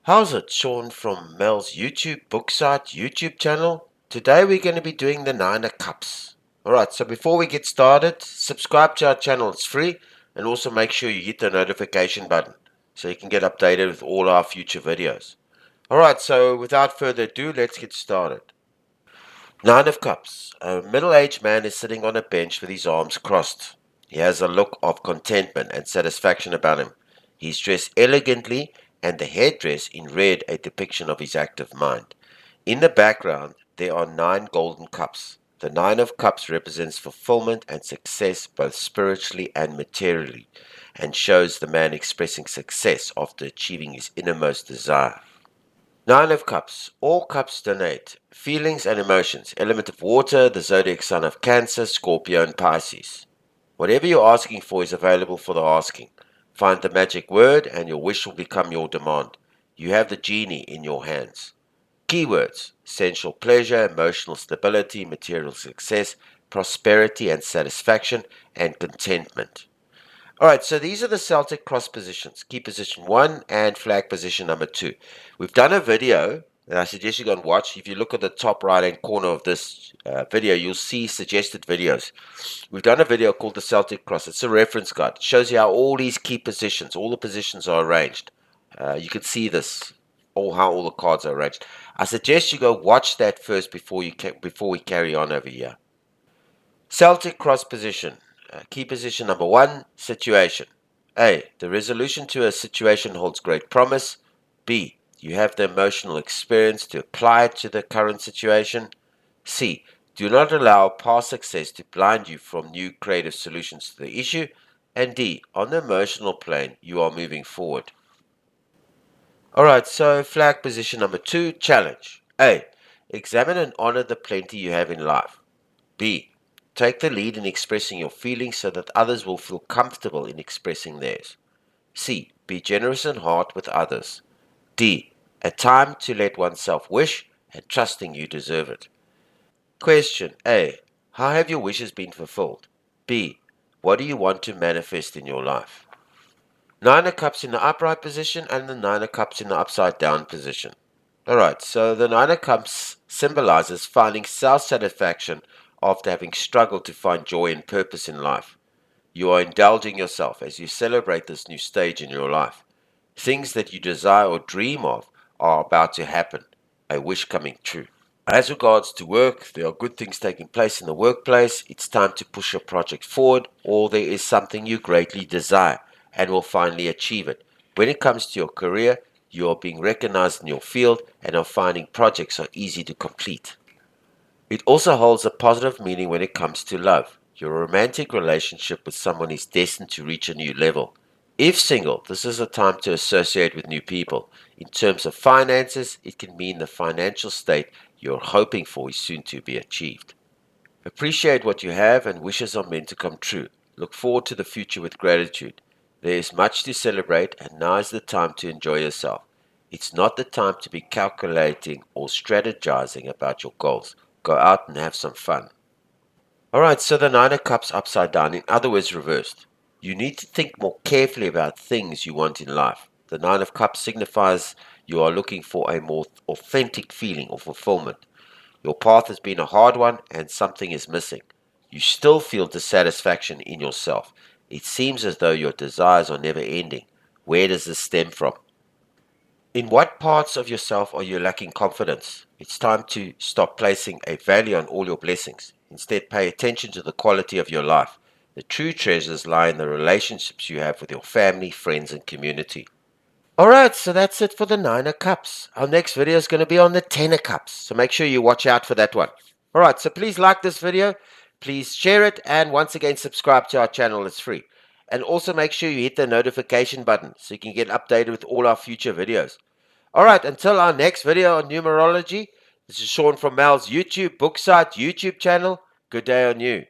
How's it, Sean from Mel's YouTube book site YouTube channel? Today we're going to be doing the Nine of Cups. Alright, so before we get started, subscribe to our channel, it's free, and also make sure you hit the notification button so you can get updated with all our future videos. Alright, so without further ado, let's get started. Nine of Cups. A middle-aged man is sitting on a bench with his arms crossed. He has a look of contentment and satisfaction about him. He's dressed elegantly, and the headdress in red a depiction of his active mind. In the background, there are 9 golden cups. The Nine of Cups represents fulfillment and success both spiritually and materially, and shows the man expressing success after achieving his innermost desire. Nine of Cups. All cups denote feelings and emotions. Element of water, the zodiac sign of Cancer, Scorpio, and Pisces. Whatever you're asking for is available for the asking. Find the magic word and your wish will become your demand. You have the genie in your hands. Keywords: sensual pleasure, emotional stability, material success, prosperity and satisfaction, and contentment. Alright, so these are the Celtic cross positions. Key position 1 and flag position number 2. We've done a video that I suggest you go and watch. If you look at the top right hand corner of this video, you'll see suggested videos. We've done a video called the Celtic cross. It's a reference guide. It shows you how all these key positions, all the positions are arranged. You can see this, how all the cards are arranged. I suggest you go watch that first before we carry on over here. Celtic cross position. Key position number 1, situation. A. The resolution to a situation holds great promise. B. You have the emotional experience to apply it to the current situation. C. Do not allow past success to blind you from new creative solutions to the issue. And D. On the emotional plane, you are moving forward. Alright, so flag position number 2, challenge. A. Examine and honor the plenty you have in life. B. Take the lead in expressing your feelings so that others will feel comfortable in expressing theirs. C. Be generous in heart with others. D. A time to let oneself wish and trusting you deserve it. Question A. How have your wishes been fulfilled? B. What do you want to manifest in your life? Nine of Cups in the upright position and the Nine of Cups in the upside down position. Alright, so the Nine of Cups symbolizes finding self-satisfaction after having struggled to find joy and purpose in life. You are indulging yourself as you celebrate this new stage in your life. Things that you desire or dream of are about to happen, a wish coming true. As regards to work, there are good things taking place in the workplace. It's time to push your project forward, or there is something you greatly desire and will finally achieve it. When it comes to your career, you are being recognized in your field and are finding projects are easy to complete. It also holds a positive meaning when it comes to love. Your romantic relationship with someone is destined to reach a new level. If single, this is a time to associate with new people. In terms of finances, it can mean the financial state you're hoping for is soon to be achieved. Appreciate what you have, and wishes are meant to come true. Look forward to the future with gratitude. There is much to celebrate, and now is the time to enjoy yourself. It's not the time to be calculating or strategizing about your goals. Go out and have some fun. Alright, so the Nine of Cups upside down, in other words reversed. You need to think more carefully about things you want in life. The Nine of Cups signifies you are looking for a more authentic feeling of fulfillment. Your path has been a hard one and something is missing. You still feel dissatisfaction in yourself. It seems as though your desires are never ending. Where does this stem from? In what parts of yourself are you lacking confidence? It's time to stop placing a value on all your blessings. Instead, pay attention to the quality of your life. The true treasures lie in the relationships you have with your family, friends, and community. Alright, so that's it for the Nine of Cups. Our next video is going to be on the Ten of Cups, so make sure you watch out for that one. Alright, so please like this video, please share it, and once again subscribe to our channel, it's free. And also make sure you hit the notification button so you can get updated with all our future videos. Alright, until our next video on numerology, this is Sean from Mel's YouTube book site, YouTube channel. Good day on you.